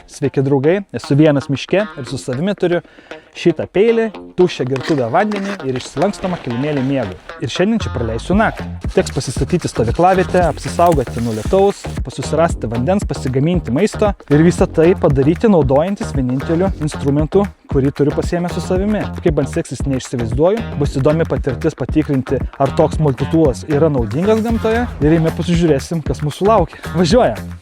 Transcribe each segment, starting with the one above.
Sveiki draugai, esu vienas miške ir su savimi turiu šitą peilį, tuščią gertuvę vandenį ir išsilankstomą kilimėlį miegui. Ir šiandien čia praleisiu naktį. Teks pasistatyti stovyklavietę, apsisaugoti nuo lietaus, susirasti vandens, pasigaminti maisto ir visą tai padaryti naudojantis vieninteliu instrumentu, kurį turiu pasiėmę su savimi. Kaip man seksis neišsivaizduoju, bus įdomi patirtis patikrinti, ar toks multitūlas yra naudingas gamtoje ir jame pasižiūrėsim, kas mūsų laukia. Važiuojam!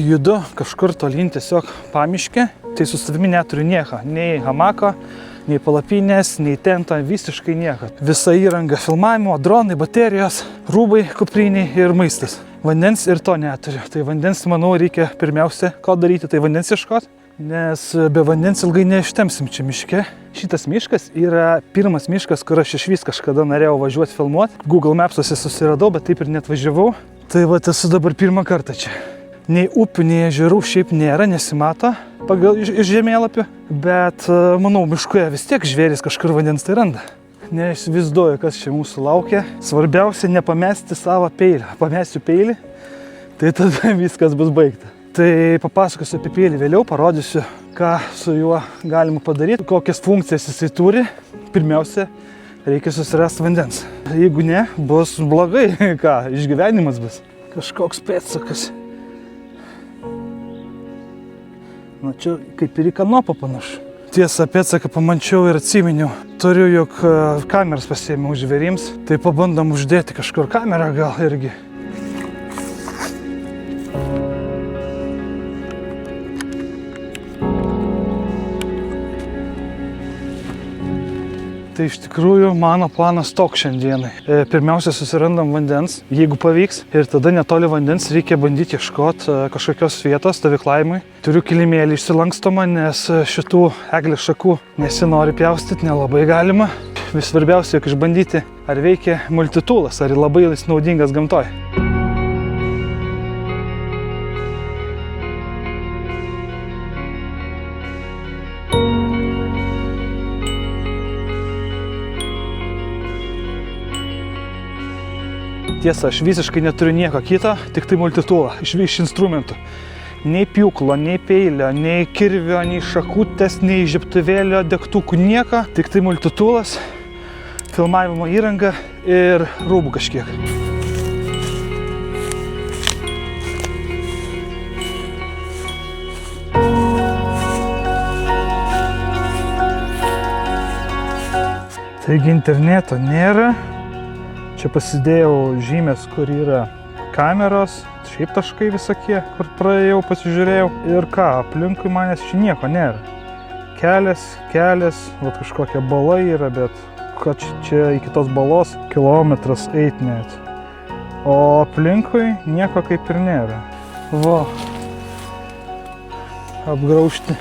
Judu kažkur tolyn tiesiog pamiške, tai su savimi neturiu nieko, nei hamako, nei palapinės, nei tento, visiškai nieko. Visa įranga filmavimo, dronai, baterijos, rūbai, kupriniai ir maistas. Vandens ir to neturiu. Tai vandens, manau, reikia pirmiausia, ko daryti, tai vandens ieškoti, nes be vandens ilgai neištemsim čia miške. Šitas miškas yra pirmas miškas, kur aš išvis kažkada norėjau važiuoti filmuoti. Google Maps'uose susiradau, bet taip ir net važiavau. Tai va, esu dabar pirmą kartą čia. Nei upių, nei ežerų šiaip nėra, nesimato pagal iš žemėlapių, bet manau, miškuje vis tiek žvėris kažkur vandens tai randa. Neįsivaizduoju, kas čia mūsų laukia. Svarbiausia nepamesti savo peilį. Pamesiu peilį, tai tada viskas bus baigta. Tai papasakosiu apie peilį vėliau, parodysiu, ką su juo galima padaryti, kokias funkcijas jisai turi. Pirmiausia, reikia susirasti vandens. Jeigu ne, bus blogai, ką, išgyvenimas bus. Kažkoks pėdsakas. Na čia kaip ir į kanopą panašu. Tiesa, pėdsaką pamačiau ir atsiminiau. Turiu juk kameras pasiėmiau žvėrims, tai pabandom uždėti kažkur kamerą gal irgi. Tai iš tikrųjų mano planas toks šiandienai. Pirmiausia, susirandam vandens, jeigu pavyks, ir tada netoli vandens reikia bandyti ieškoti kažkokios vietos stovyklavimui. Turiu kilimėlį išsilankstomą, nes šitų eglės šakų nesinori pjaustyti, nelabai galima. Vis svarbiausia, jog išbandyti, ar veikia multitūlas, ar labai jis naudingas gamtoje. Tiesa, aš visiškai neturiu nieko kito, tik tai multitūlą, iš instrumentų. Nei pjūklo, nei peilio, nei kirvio, nei šakutės, nei žiebtuvėlio, degtukų, nieko. Tik tai multitūlas, filmavimo įranga ir rūbų kažkiek. Taigi interneto nėra. Čia pasidėjau žymės, kur yra kameros, šiaip taškai visokie, kur praėjau, pasižiūrėjau. Ir ką, aplinkui manęs čia nieko nėra. Kelias, vat kažkokia bala yra, bet kad čia iki tos balos kilometras eit net. O aplinkui nieko kaip ir nėra. Va, apgraužti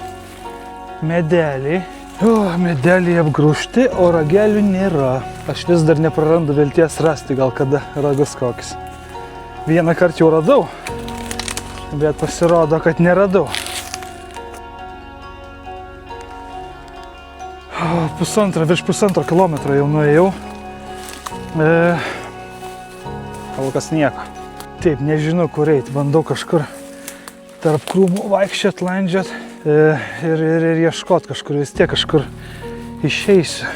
medeliai. Medeliai apgraužti, o ragelių nėra. Aš vis dar neprarandu vilties rasti gal kada ragus kokis. Vieną kartą jau radau, bet pasirodo, kad neradau. Virš pusantro kilometro jau nuėjau. Kol kas nieko. Taip, nežinau kur eiti, bandau kažkur tarp krūmų vaikščiot, landžiot. Ir ieškot kažkur, vis tiek kažkur išeisiu.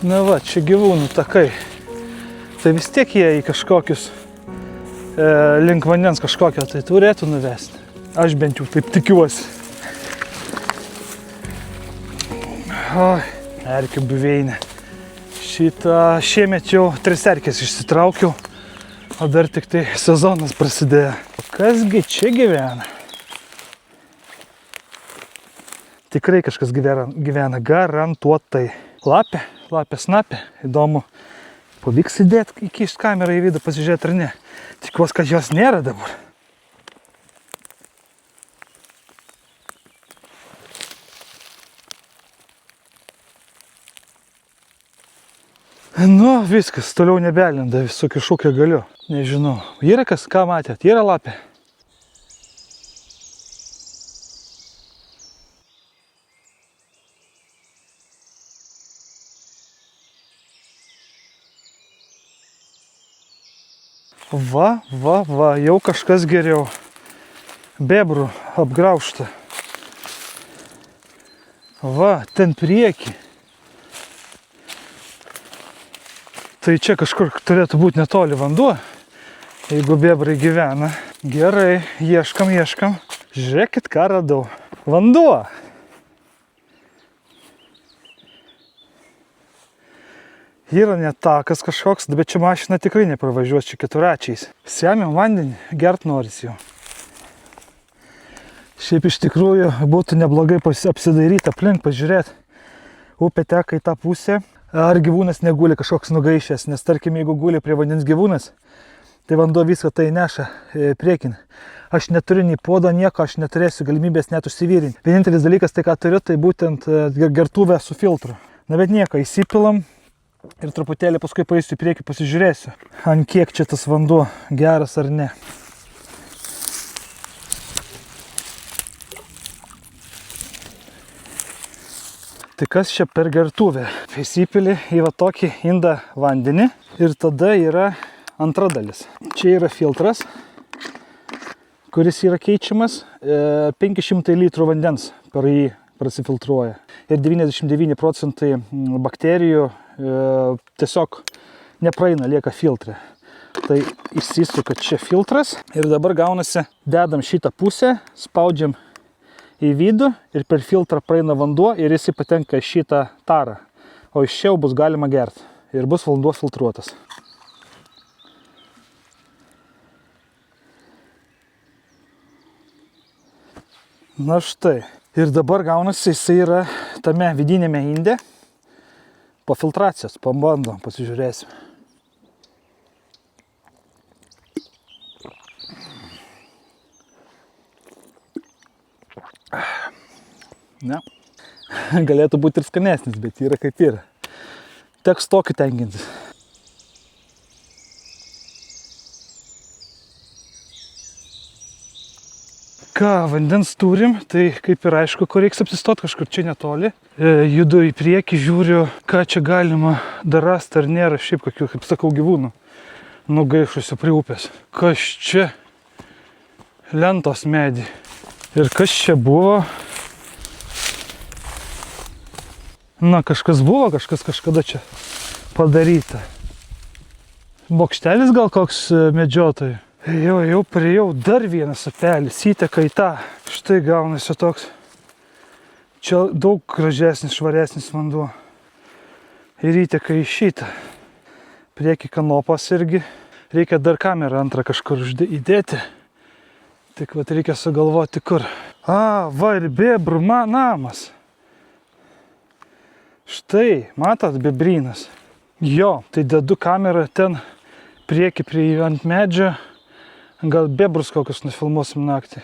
Na va, čia gyvūnų takai. Tai vis tiek jie į kažkokius link vandens kažkokio tai turėtų nuvesti. Aš bent jau taip tikiuosi. Oi, erkių buveinė. Šiemet jau 3 erkės išsitraukiau, o dar tik tai sezonas prasidėjo. Kasgi čia gyvena? Tikrai kažkas gyvena garantuotai. Lapė snapė, įdomu. Pavyks įdėti, įkišti kamerą į vidų, pasižiūrėti ar ne. Tikiuosi, kad jos nėra dabar. Nu, viskas, toliau nebelenda, visokių šūkio galiu. Nežinau. Yra kas, ką matėt? Yra lapė. Va, jau kažkas geriau. Bebrų apgraužta. Va, ten prieki. Tai čia kažkur turėtų būti netoli vanduo, jeigu bebrai gyvena. Gerai, ieškam. Žiūrėkit, ką radau. Vanduo. Yra net takas kažkoks, bet čia mašina tikrai nepravažiuos, čia keturračiais. Semiam vandenį, gert norisi jau. Šiaip iš tikrųjų būtų neblogai apsidairyti aplink, pažiūrėti. Upė teka į tą pusę. Ar gyvūnas neguli kažkoks nugaišęs, nes tarkim, jeigu guli prie vandens gyvūnas, tai vanduo viską tai neša priekin. Aš neturiu nei podo, nieko, aš neturėsiu galimybės net užsivyrinti. Vienintelis dalykas, tai ką turiu, tai būtent gertuvę su filtru. Na bet nieko, įsipilam ir truputėlį paskui paeisiu į priekį, pasižiūrėsiu, ant kiek čia tas vanduo geras ar ne. Tai kas čia per gertuvę? Įsipili į va tokį indą vandenį ir tada yra antra dalis. Čia yra filtras, kuris yra keičiamas. 500 litrų vandens per jį prasifiltruoja. Ir 99% bakterijų tiesiog nepraeina, lieka filtre. Tai įsisuka čia filtras ir dabar gaunasi, dedam šitą pusę, spaudžiam į vidų ir per filtrą praeina vanduo ir jis patenka į šitą tarą. O iš čia jau bus galima gerti ir bus vanduo filtruotas. Na štai. Ir dabar gaunasi, jisai yra tame vidinėme inde. Po filtracijos, pabandom, pasižiūrėsim. Ne. Galėtų būti ir skanesnis, bet yra kaip yra. Teks tokį tenkintis. Ką, vandens turim, tai kaip ir aišku, kur reiks apsistot kažkur čia netoli. Judu į priekį, žiūriu, ką čia galima dar rasti, ar nėra šiaip kokių, kaip sakau, gyvūnų nugaišusių prie upės. Kas čia? Lentos medį. Ir kas čia buvo? Na, kažkas buvo, kažkas kažkada čia padaryta. Bokštelis gal koks medžiotojų. Jau priejau dar vienas upelis, įteka į tą. Štai gaunasi toks. Čia daug gražesnis, švaresnis vanduo. Ir įteka į šitą. Prieki kanopos irgi. Reikia dar kamerą antrą kažkur įdėti. Tik vat reikia sugalvoti kur. Va ir bebrų namas. Štai, matot, bebrynas. Jo, tai dedu kamerą ten prieki ant medžio. Gal bebrus kokius nufilmuosim naktį.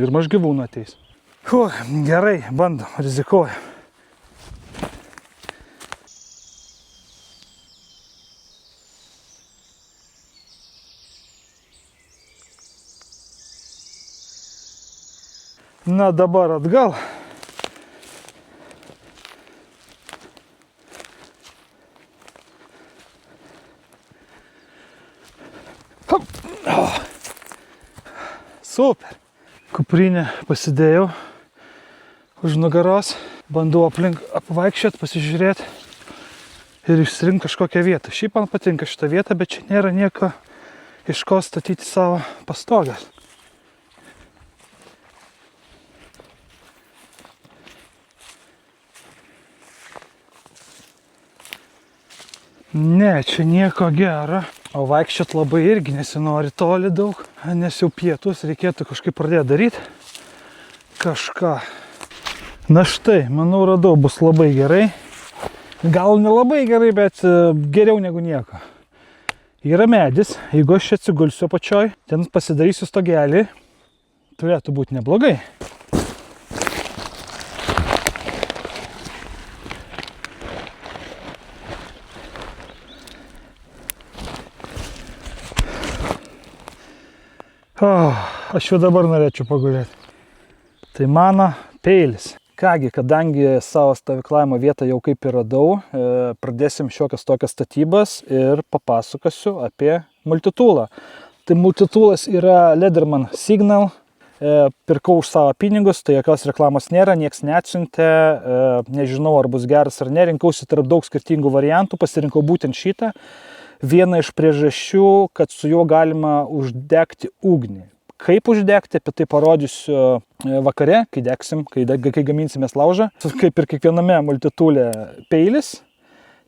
Ir maž gyvūnų ateis. Gerai, bandom, rizikuojam. Na, dabar atgal. Super. Kuprinę pasidėjau už nugaros. Bandau aplink apvaikščiot, pasižiūrėti ir išsirinkti kažkokią vietą. Šiaip man patinka šitą vietą, bet čia nėra nieko iš ko statyti savo pastogės. Ne, čia nieko gero. O vaikščiot labai irgi nesinori toli daug, nes jau pietus reikėtų kažkaip pradėti daryti kažką. Na štai, manau, radau, bus labai gerai. Gal nelabai gerai, bet geriau negu nieko. Yra medis, jeigu aš čia atsigulsiu apačioj, ten pasidarysiu stogelį, turėtų būti neblogai. Aš jau dabar norėčiau pagulėti. Tai mano peilis. Kągi, kadangi savo stovyklavimo vietą jau kaip ir radau, pradėsim šiokias tokias statybas ir papasakosiu apie multitoolą. Tai multitoolas yra Lederman Signal. Pirkau už savo pinigus, tai jokios reklamos nėra, nieks neatsiuntė, nežinau ar bus geras ar ne, rinkausi tarp daug skirtingų variantų, pasirinkau būtent šitą. Viena iš priežasčių, kad su juo galima uždegti ugnį. Kaip uždegti, apie tai parodysiu vakare, kai degsim, kai gaminsimės laužą. Kaip ir kiekviename multitoole peilis,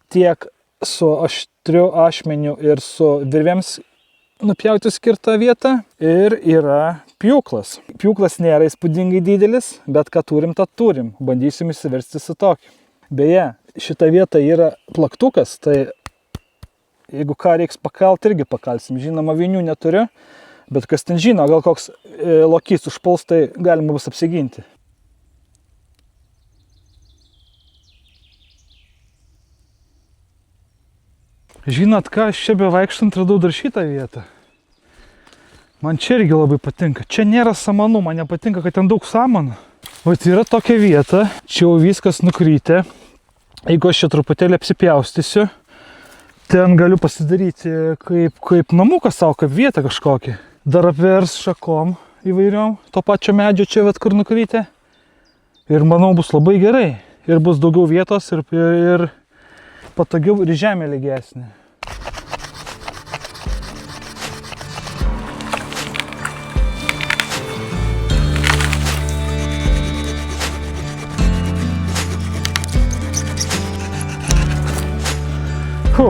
tiek su aštriu ašmeniu ir su virvėms nupjauti skirtą vietą ir yra pjūklas. Pjūklas nėra įspūdingai didelis, bet ką turim, tą turim. Bandysim įsiversti su tokiu. Beje, šita vieta yra plaktukas, tai jeigu ką reiks pakalt, irgi pakalsim. Žinoma, vinių neturiu, bet kas ten žino, gal koks lokys užpuls, tai galima bus apsiginti. Žinot ką, aš čia bevaikštant radau dar šitą vietą. Man čia irgi labai patinka. Čia nėra samanų, man nepatinka, kad ten daug samanų. Vat yra tokia vieta, čia jau viskas nukrytė. Jeigu aš čia truputėlį apsipjaustysiu, ten galiu pasidaryti kaip namuką savo, kaip vietą kažkokį. Dar apvers šakom įvairiom, to pačio medžio čia, vat, kur nukrytė. Ir manau, bus labai gerai. Ir bus daugiau vietos ir patogiau ir žemė lygesnė.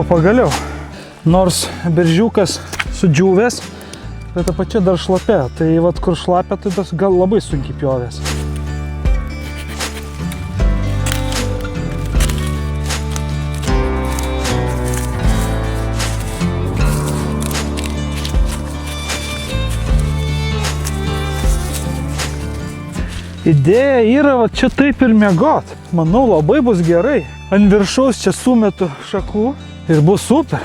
Pagaliau. Nors beržiukas sudžiūvęs, bet apačia dar šlapia. Tai vat kur šlapia, tai tas gal labai sunkiai pjovės. Idėja yra va čia taip ir miegot. Manau, labai bus gerai. Ant viršaus čia sumetu šakų ir bus super.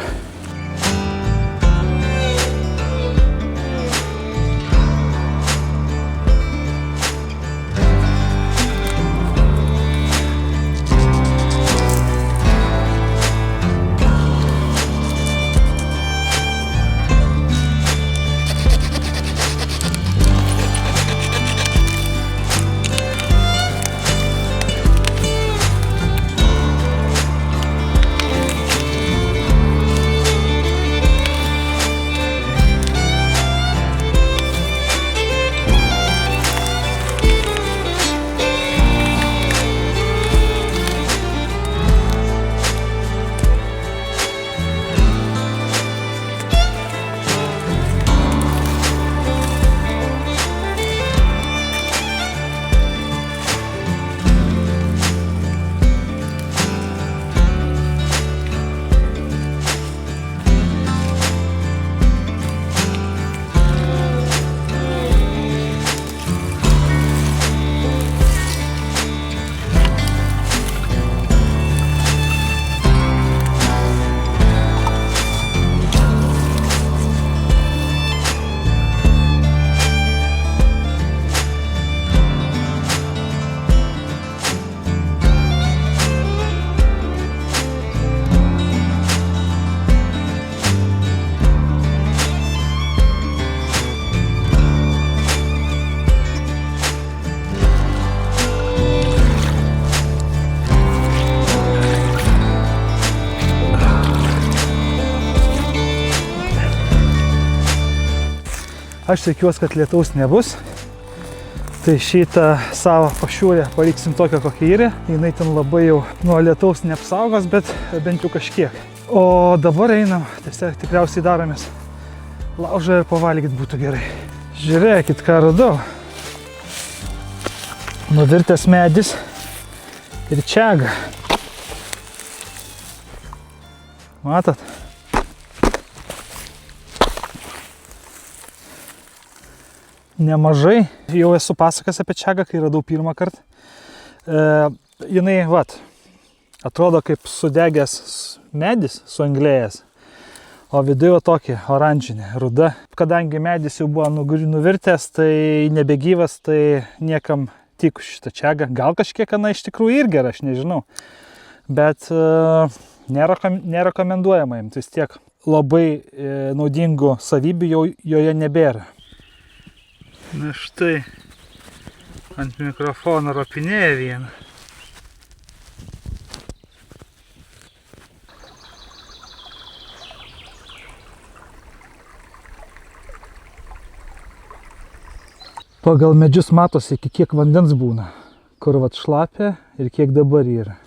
Aš tikiuosi, kad lietaus nebus. Tai šitą savo pašiūrę paliksim tokią, kokia yra. Jinai ten labai jau nuo lietaus neapsaugos, bet bent jau kažkiek. O dabar einam, tiesiog tikriausiai daromės laužą ir pavalgyti būtų gerai. Žiūrėkit, ką radau. Nuvirtęs medis ir čiaga. Matot? Nemažai. Jau esu pasakęs apie čiagą, kai radau pirmą kartą. Jinai, vat, atrodo kaip sudegęs medis, suanglėjęs. O viduje tokia oranžinė, ruda. Kadangi medis jau buvo nuvirtęs, tai nebegyvas, tai niekam tiku šitą čiagą. Gal kažkiek iš tikrųjų ir gera, aš nežinau. Bet nerekomenduojama jums, vis tiek labai naudingų savybių joje nebėra. Na štai, ant mikrofono ropinėja vieną. Pagal medžius matosi, kiek vandens būna, kur vat šlapia ir kiek dabar yra.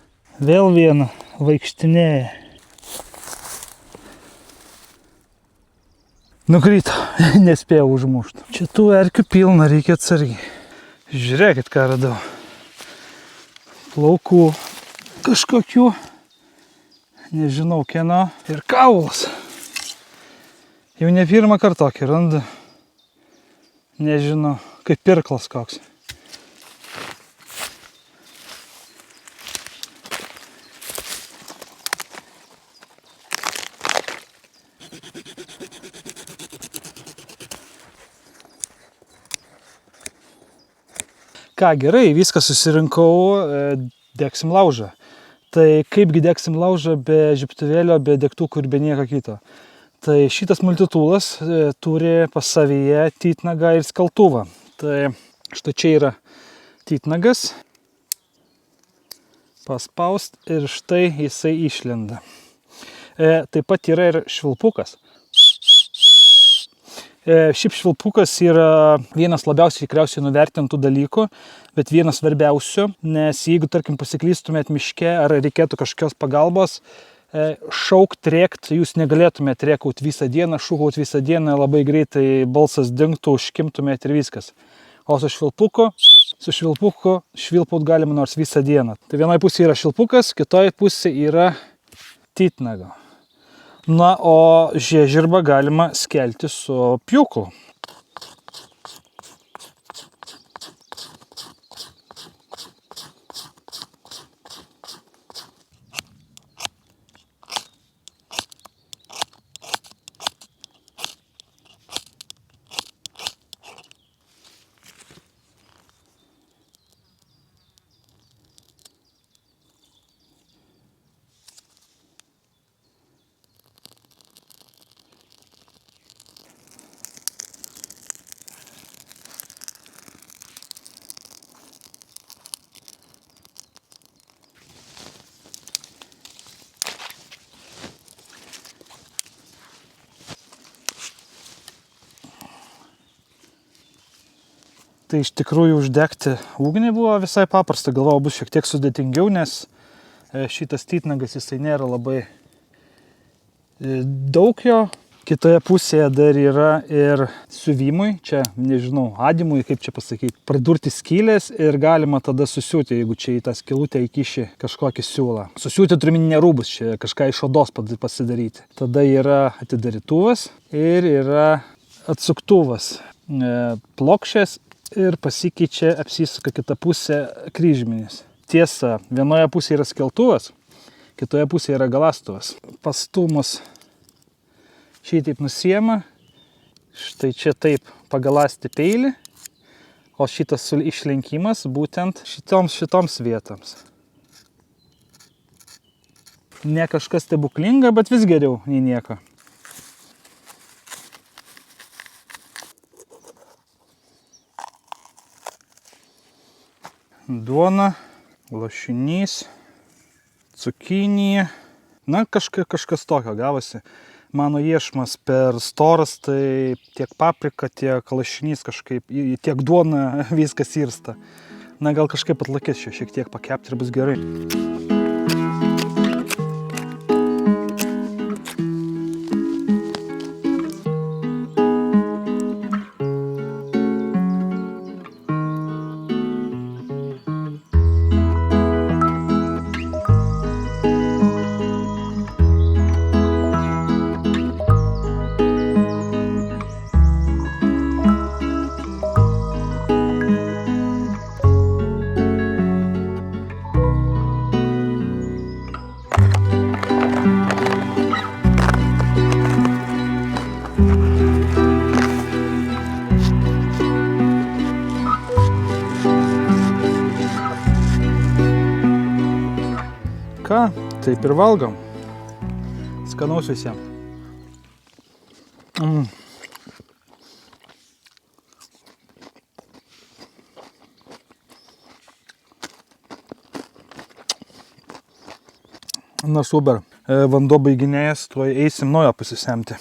Vėl viena vaikštinėja. Nukrito, nespėjau užmušti. Čia tų erkių pilna, reikia atsargiai. Žiūrėkit, ką radau. Plaukų kažkokių, nežinau kieno, ir kaulas. Jau ne pirmą kartą tokį randu. Nežinau, kaip pirklas koks. Ką, gerai, viską susirinkau, degsim laužą. Tai kaipgi degsim laužą be žiebtuvėlio, be degtukų ir be nieko kito. Tai šitas multitūlas turi pas savyje titnagą ir skaltuvą. Tai štai čia yra titnagas. Paspaust ir štai jisai išlenda. Taip pat yra ir švilpukas. Šiaip švilpukas yra vienas labiausiai tikriausiai nuvertintų dalykų, bet vienas svarbiausių, nes jeigu, tarkim, pasiklystumėt miške ar reikėtų kažkokios pagalbos, šaukt, rėkt, jūs negalėtumėt rėkaut visą dieną, šūkaut visą dieną, labai greitai balsas dingtų, užkimtumėt ir viskas. O su švilpuku švilpaut galima nors visą dieną. Tai vienoje pusėje yra švilpukas, kitoje pusėje yra titnaga. Na, o žiežirbą galima skelti su pjūklu. Tai iš tikrųjų uždegti ugnį buvo visai paprasta, galvojau bus šiek tiek sudėtingiau, nes šitas titnagas jisai nėra labai daug jo. Kitoje pusėje dar yra ir siuvimui, čia nežinau, adimui, kaip čia pasakyti, pradurti skylės ir galima tada susiūti, jeigu čia į tą skylutę įkiši kažkokį siūlą. Susiūti turiu ne rūbus, čia kažką iš odos pasidaryti. Tada yra atidarytuvas ir yra atsuktuvas, plokščias. Ir pasikeičia, apsisuka kita pusė kryžminis. Tiesa, vienoje pusėje yra skeltuvas, kitoje pusėje yra galastuvas. Pastumus šitaip nusiema, štai čia taip pagalasti peilį, o šitas išlenkimas būtent šitoms vietoms. Ne kažkas stebuklinga, bet vis geriau nei nieko. Duona, lašinys, cukinija. Na, kažkas tokio gavosi. Mano iešmas per storas, tai tiek paprika, tiek lašinys kažkaip, tiek duona viskas irsta. Na, gal kažkaip atlakės šiek tiek pakepti ir bus gerai. ką, taip ir valgom. Skanaus visiems. Na super, vanduo baiginėjas, tuoj eisim naujo pasisemti.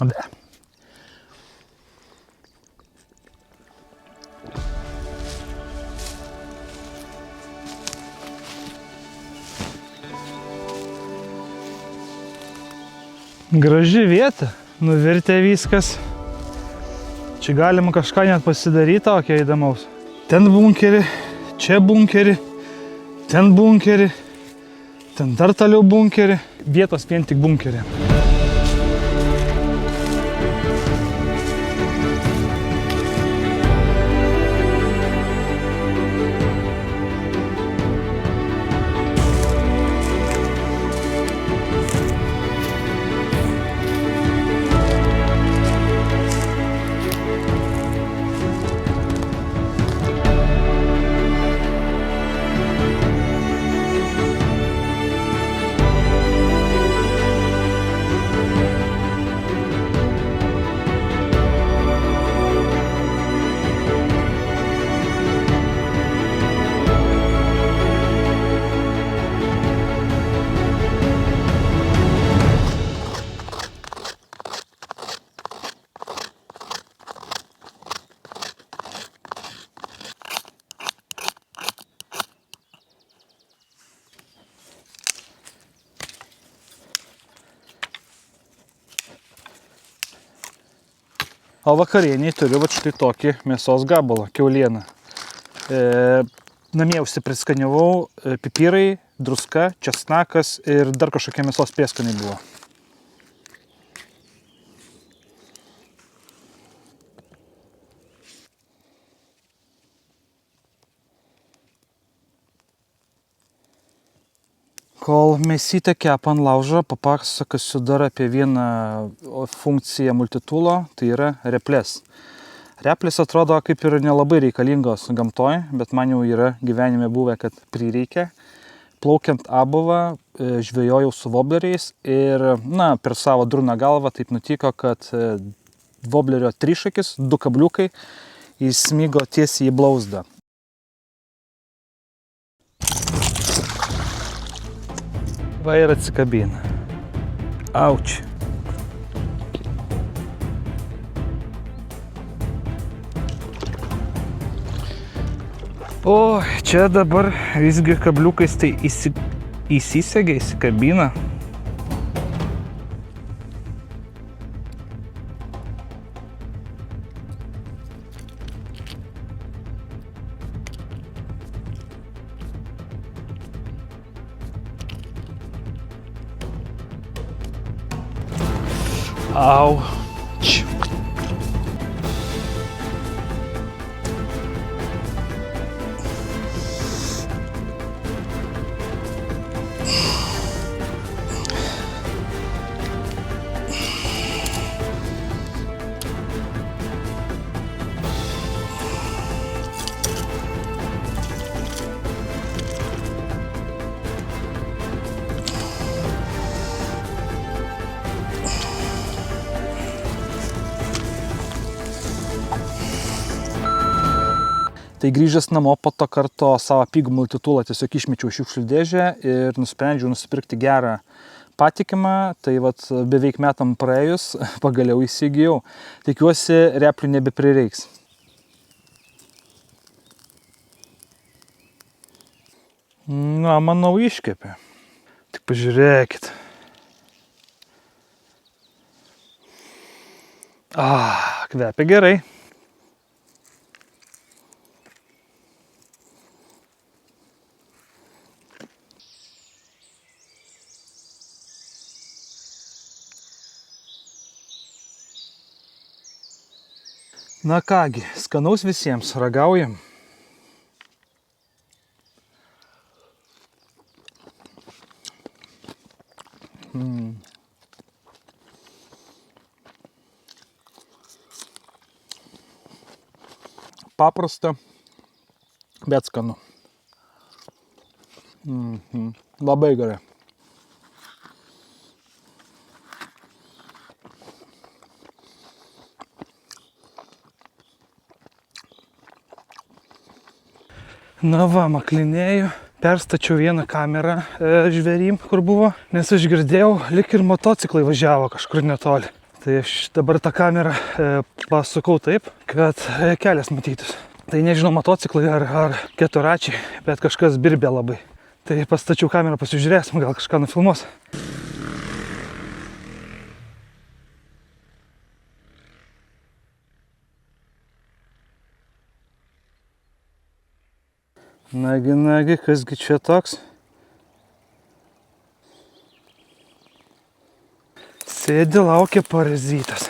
Ne. Graži vieta, nuvirtė viskas. Čia galima kažką net pasidaryti, tokio įdomaus. Ten bunkerį, čia bunkerį, ten bunkerį, ten dar toliau bunkerį. Vietos vien tik bunkerį. O vakarieniai turiu vat štai tokį mėsos gabalą, kiaulieną. Namie užsipriskaniavau pipirai, druska, česnakas ir dar kažkokie mėsos prieskoniai buvo. Kol mėsytę kepa ant laužo, papasakosiu dar apie vieną funkciją multitūlo, tai yra replės. Replės atrodo kaip ir nelabai reikalingos gamtoj, bet man jau yra gyvenime buvę, kad prireikia. Plaukiant abuvą, žvejojau su vobleriais ir, per savo durną galvą taip nutiko, kad voblerio trišakis, 2 kabliukai, įsmigo tiesiai į blauzdą. Va ir atsikabina. Auč. O, čia dabar visgi kabliukais tai įsisegė, įsikabina. Au. Tai grįžęs namo po to karto savo pigų multitūlą tiesiog išmečiau šiukšlių dėžę ir nusprendžiau nusipirkti gerą patikimą. Tai vat beveik metam praėjus pagaliau įsigijau. Tikiuosi, replių nebeprireiks. Na, manau, iškepė. Tik pažiūrėkit. Kvepia gerai. Na kągi, skanaus visiems, ragaujam. Paprasta, bet skanu. Labai gerai. Na va, maklinėjau. Perstačiau vieną kamerą žvėrim, kur buvo, nes aš girdėjau, lyg ir motociklai važiavo kažkur netoli. Tai aš dabar tą kamerą pasukau taip, kad kelias matytus. Tai nežinau, motociklai ar keturračiai, bet kažkas birbė labai. Tai pastačiau kamerą, pasižiūrėsim, gal kažką nufilmuos. Nagi, kasgi čia toks? Sėdi, laukia parazitas.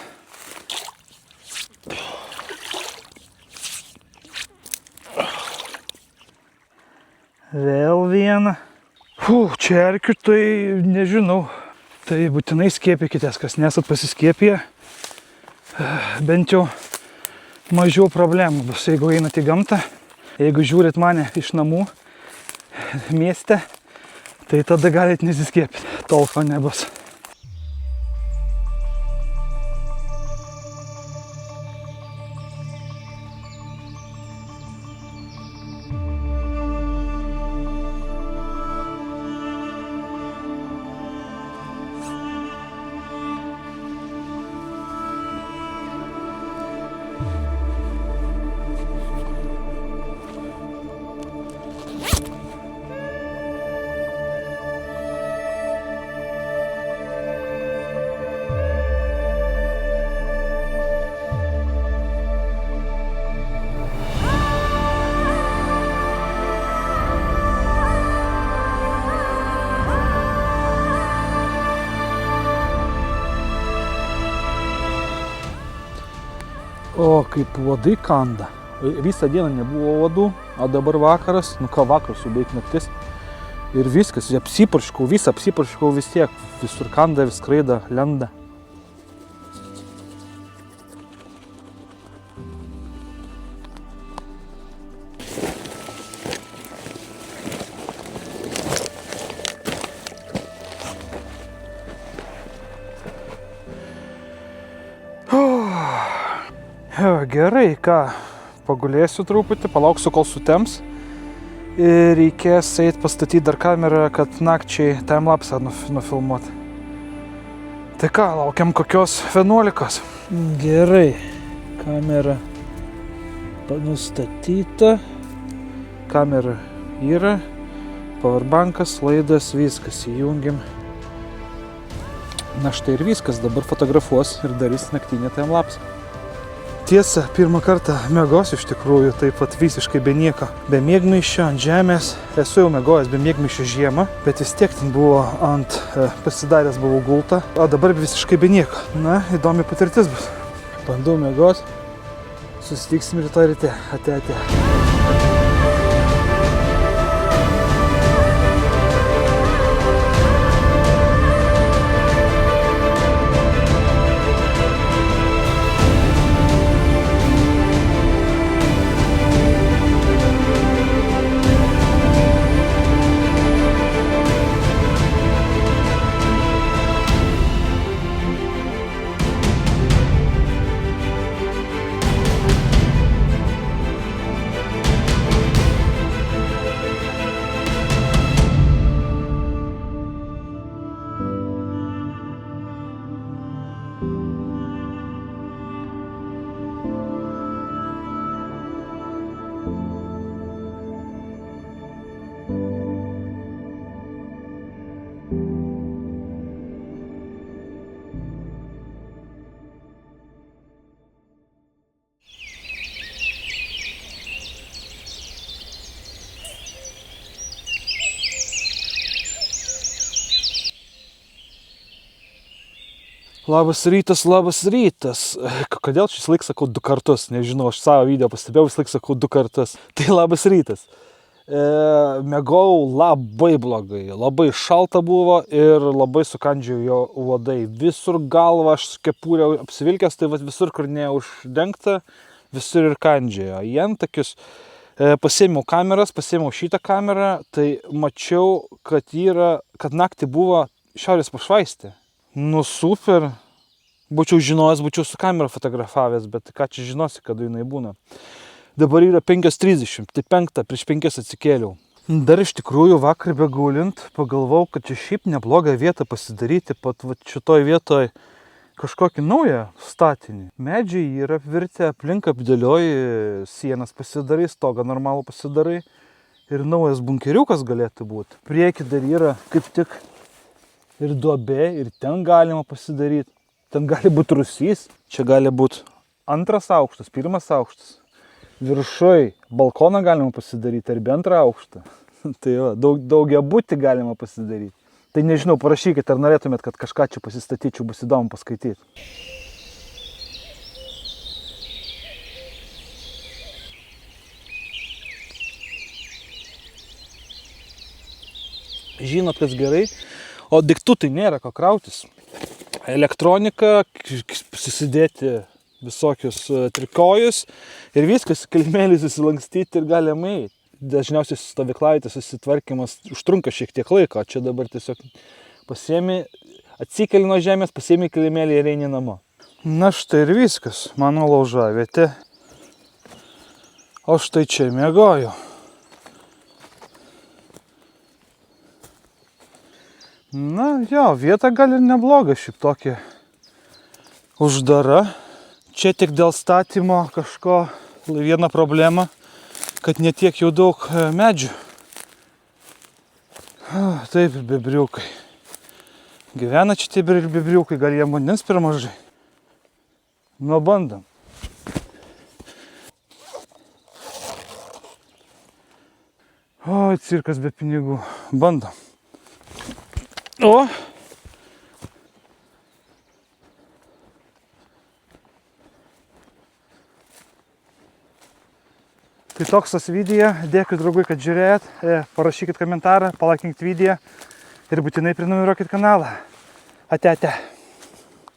Vėl vieną. Čerkių tai nežinau. Tai būtinai skiepykitės, kas nesat pasiskiepiję. Bent jau mažiau problemų bus, jeigu einat į gamtą. Jeigu žiūrit mane iš namų mieste, tai tada galit nesiskiepyti. Tolko nebus. O kaip uodai kanda. Visą dieną nebuvo uodų, o dabar vakaras, nu ką vakaras, jau beveik naktis. Ir viskas, apsipurškau vis tiek. Visur kanda, vis skraida, lenda. Gerai, ką, pagulėsiu truputį, palauksiu, kol sutems. Ir reikės eit pastatyti dar kamerą, kad nakčiai timelapsą nufilmuoti. Tai ką, laukiam kokios 11. Gerai, kamera nustatyta. Kamera yra, powerbankas, laidas, viskas įjungiam. Na štai ir viskas, dabar fotografuos ir darys naktinį timelapsą. Tiesa, pirmą kartą miegosiu iš tikrųjų, taip pat visiškai be nieko. Be miegmaišio ant žemės. Esu jau miegojęs be miegmaišio žiemą, bet vis tiek ten buvo pasidaręs buvau gultą, o dabar visiškai be nieko. Na, įdomi patirtis bus. Bandau miegos, susitiksim rytoj ryte. Ate. Labas rytas, labas rytas. Kodėl šis laik sakau 2 kartus? Nežinau, aš savo video pastebėjau, vis laik sakau 2 kartus. Tai labas rytas. Mėgau labai blogai, labai šalta buvo ir labai sukandžiojo uodai. Visur galva, aš kepurę apsivilkęs, tai visur, kur neuždengta, visur ir kandžiojo. Į antakius pasiėmiau kameras, pasiėmiau šitą kamerą, tai mačiau, kad naktį buvo šiaurės pašvaistė. Nu super, būčiau žinojęs, būčiau su kamera fotografavęs, bet ką čia žinosi, kada jinai būna. Dabar yra 5:30, tai 5 prieš 5 atsikėliau. Dar iš tikrųjų vakar begulint pagalvojau, kad čia šiaip neblogą vietą pasidaryti, pat šitoj vietoj kažkokį naują statinį. Medžiai yra apvirtę, aplink apdėlioji, sienas pasidarai, stogą normalų pasidarai ir naujas bunkeriukas galėtų būti. Prieki dar yra kaip tik ir duobė, ir ten galima pasidaryti. Ten gali būti rūsys, čia gali būti 2 aukštas, 1 aukštas. Viršui balkoną galima pasidaryti, arba 2 aukštą. Tai va, daugiabutį galima pasidaryti. Tai nežinau, parašykit, ar norėtumėt, kad kažką čia pasistatyčiau, bus įdomu paskaityti. Žinot, kas gerai, o daiktų tai nėra ko krautis. Elektronika, susidėti visokius trikojus ir viskas, kilimėlį susilankstyti ir galima eiti. Dažniausiai stovyklavietės susitvarkymas užtrunka šiek tiek laiko, o čia dabar tiesiog pasiemi, atsikeli nuo žemės, pasiemi kilimėlį ir eini namo. Na štai ir viskas, mano laužavietė. O štai čia miegoju. Na jo, vieta gal ir nebloga, šiaip tokia uždara. Čia tik dėl statymo kažko viena problema, kad netiek jau daug medžių. Taip, ir bebriukai. Gyvena čia tie bebriukai, gal jie vandens per mažai. Nu, bandom. O, cirkas be pinigų. Bandom. O! Tai toks tas video, dėkui draugai, kad žiūrėjot, parašykit komentarą, palaikinkit video ir būtinai prenumeruokit kanalą. Ate.